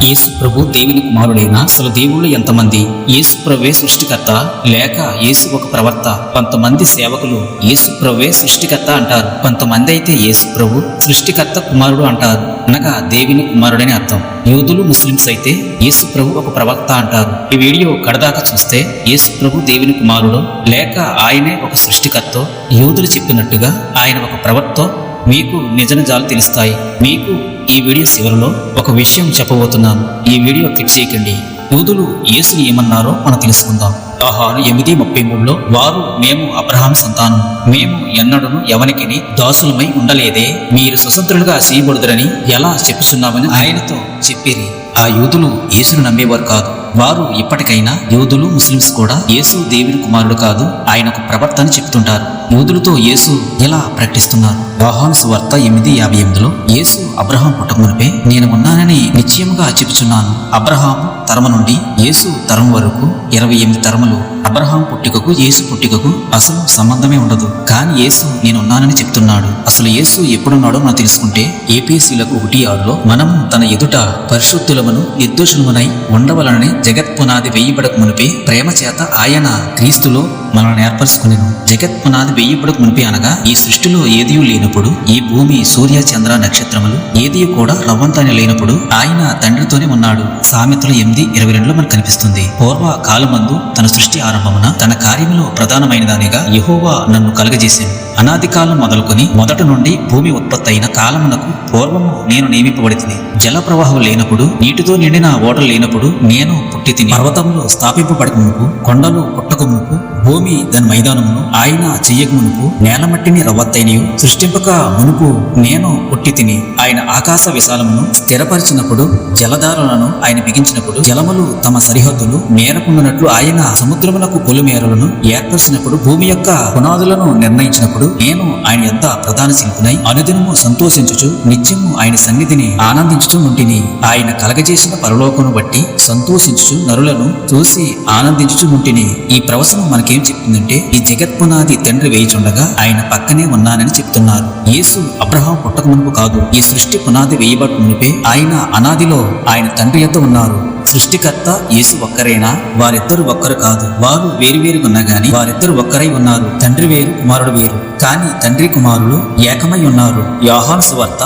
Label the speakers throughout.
Speaker 1: యేసు ప్రభు దేవుని కుమారుడైనా అసలు దేవుళ్ళు ఎంతమంది? యేసు ప్రభువే సృష్టికర్త లేక యేసు ఒక ప్రవక్త? కొంతమంది సేవకులు యేసు ప్రభువే సృష్టికర్త అంటారు, కొంతమంది అయితే యేసు ప్రభు సృష్టికర్త కుమారుడు అంటారు, అనగా దేవుని కుమారుడని అర్థం. యూదులు ముస్లింస్ అయితే యేసు ప్రభు ఒక ప్రవక్త అంటారు. ఈ వీడియో కడదాకా చూస్తే యేసు ప్రభు దేవుని కుమారుడు లేక ఆయనే ఒక సృష్టికర్త, యూదులు చెప్పినట్టుగా ఆయన ఒక ప్రవక్త మీకు నిజ నిజాలు తెలుస్తాయి. మీకు ఈ వీడియో చివరిలో ఒక విషయం చెప్పబోతున్నాను. ఈ వీడియో క్లిక్ చేయకండి. యూదులు యేసుని ఏమన్నారో మనం తెలుసుకుందాం. యోహాను 8:33లో వారు మేము అబ్రహాం సంతానం, మేము ఎన్నడూను ఎవనికిని దాసులమై ఉండలేదే, మీరు స్వతంత్రులుగా చేయబడుదురని ఎలా చెప్పుచున్నామని ఆయనతో చెప్పిరి. ఆ యూదులు యేసును నమ్మేవారు కాదు. వారు ఇప్పటికైనా యూదులు ముస్లింస్ కూడా యేసు దేవుని కుమారుడు కాదు, ఆయన ఒక ప్రవక్త అని చెప్తుంటారు. యూదులతో యేసు ఇలా ప్రకటిస్తున్నారు. యోహాను సువార్త 8:58లో యేసు అబ్రహాం పుట్టకమునిపే నేను ఉన్నానని నిశ్చయముగా చెప్పుచున్నాను. అబ్రహాము తరము నుండి యేసు తరం వరకు 28 తరములు. అబ్రహాం పుట్టుకకు యేసు పుట్టుకకు అసలు సంబంధమే ఉండదు, కానీ యేసు నేనున్నానని చెప్తున్నాడు. అసలు యేసు ఎప్పుడున్నాడో మనం తెలుసుకుంటే ఏపీసీలకు 1:6లో మనము తన ఎదుట పరిశుద్ధులమును నిర్దోషులమునై ఉండవలనని జగత్పునాది వేయబడక మునిపే ప్రేమ చేత ఆయన క్రీస్తులో మనల్ని ఏర్పరచుకునేను. జగత్పునాది వేయబడక మునిపే అనగా ఈ సృష్టిలో ఏదియూ లేనప్పుడు, ఈ భూమి సూర్య చంద్ర నక్షత్రములు ఏది కూడా రవ్వంతానే లేనప్పుడు ఆయన తండ్రితోనే ఉన్నాడు. సామెతలు 8:22లో మనకు కనిపిస్తుంది. పూర్వ కాలమందు తన సృష్టి ఆరంభమున తన కార్యములో ప్రధానమైన దానిగా యెహోవా నన్ను కలుగజేశాను. అనాది కాలం మొదలుకొని మొదటి నుండి భూమి ఉత్పత్తి అయిన కాలమునకు పూర్వము నేను నియమింపబడితిని. జల ప్రవాహం లేనప్పుడు, నీటితో నిండిన ఓడలు లేనప్పుడు నేను పుట్టి తిని. పర్వతములు స్థాపింపబడక మునుపు, కొండలు పుట్టక మునుపు, భూమి దాని మైదానమును ఆయన చెయ్యక మునుపు, నేలమట్టిని రవ్వత్తైనయు సృష్టింపక మునుపు నేను పుట్టి తిని. ఆయన ఆకాశ విశాలమును స్థిరపరిచినప్పుడు, జలధారలను ఆయన బిగించినప్పుడు, జలములు తమ సరిహద్దులు మేరకుండానట్లు ఆయన సముద్రమునకు పొలిమేరలను ఏర్పరిచినప్పుడు, భూమి యొక్క పునాదులను నిర్ణయించినప్పుడు నేను ఆయన యొద్ద ప్రధాన శిల్పునై అనుదినము సంతోషించుచు నిత్యము ఆయన సన్నిధిని ఆనందించుచు ఉంటిని. ఆయన కలగజేసిన పరలోకమును బట్టి సంతోషించుచు నరులను చూసి ఆనందించుచు ఉంటిని. ఈ ప్రవచనం మనకేం చెప్తుందంటే, ఈ జగత్పునాది తండ్రి వేయిచుండగా ఆయన పక్కనే ఉన్నానని చెప్తున్నారు. యేసు అబ్రహాం పుట్టక మునుపు కాదు, ఈ సృష్టి పునాది వేయబట్ట మునిపే ఆయన అనాదిలో ఆయన తండ్రి యొద్ద ఉన్నారు. సృష్టికర్త యేసు ఒక్కరేనా? వారిద్దరు ఒక్కరు కాదు, వారు వేరువేరుగా ఉన్నా గాని వారిద్దరు ఒక్కరై ఉన్నారు. తండ్రి వేరు, కుమారుడు వేరు, కానీ తండ్రి కుమారులు ఏకమై ఉన్నారు. యోహాను సువార్త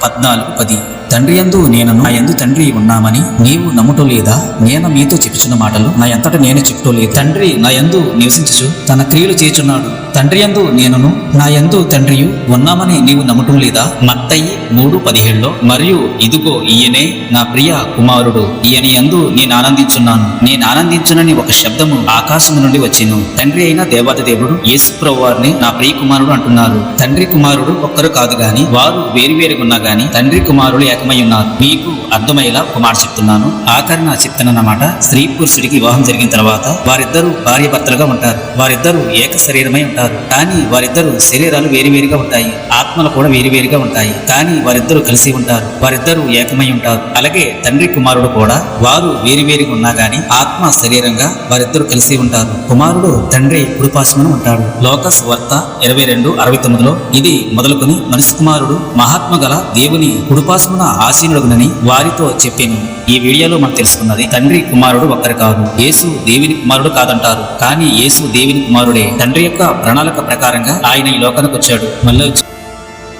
Speaker 1: 14:10 తండ్రి యందు నేనను నా యందు తండ్రి ఉన్నామని నీవు నమ్ముటో లేదా? నేను మీతో చెప్పుచున్న మాటలు నా ఎంతట నేను చెప్పుటో లేదు. తండ్రి నా యందు నివసించుచు తన క్రియలు చేయుచున్నాడు. తండ్రి యందు నేనును నా యందు తండ్రియు ఉన్నామని నీవు నమ్మటం లేదా? మత్తయి 3:17లో మరియు ఇదిగో ఈయనే నా ప్రియ కుమారుడు, ఈయన యందు నేను ఆనందించున్నాను, నేను ఆనందించునని ఒక శబ్దము ఆకాశము నుండి వచ్చెను. తండ్రి అయిన దేవాది దేవుడు యేసు ప్రభువారిని నా ప్రియ కుమారుడు అంటున్నారు. తండ్రి కుమారుడు ఒక్కరు కాదు గాని వారు వేరువేరుగున్నా గాని తండ్రి కుమారులు ఏకమై ఉన్నారు. మీకు అర్థమయ్యేలా ఒక మాట చెప్తున్నాను. ఆఖరణ చెప్తానన్నమాట. స్త్రీ పురుషుడికి వివాహం జరిగిన తర్వాత వారిద్దరూ భార్య భర్తలుగా ఉంటారు. వారిద్దరూ ఏక శరీరమై ఉంటారు, కానీ వారిద్దరు శరీరాలు వేరువేరుగా ఉంటాయి. ఆత్మలు కూడా వేరువేరుగా ఉంటాయి, కానీ వారిద్దరూ కలిసి ఉంటారు. వారిద్దరూ ఏకమై ఉంటారు. అలాగే తండ్రి కుమారుడు కూడా వారు వేరువేరుగా ఉన్నా గాని ఆత్మ శరీరంగా వారిద్దరూ కలిసి ఉంటారు. కుమారుడు తండ్రి కుడిపార్శ్వమున ఉంటాడు. లోక సువార్త 22:69లో ఇది మొదలుకొని మనిషి కుమారుడు మహాత్మ గల దేవుని కుడిపార్శ్వమున ఆసీనుడగునని వారితో చెప్పాను. ఈ వీడియోలో మనం తెలుసుకున్నది, తండ్రి కుమారుడు ఒక్కరు కాదు. యేసు దేవుని కుమారుడు కాదంటారు, కానీ యేసు దేవుని కుమారుడే. తండ్రి యొక్క ప్రణాళిక ప్రకారంగా ఆయన ఈ లోకానికి వచ్చాడు. మళ్ళీ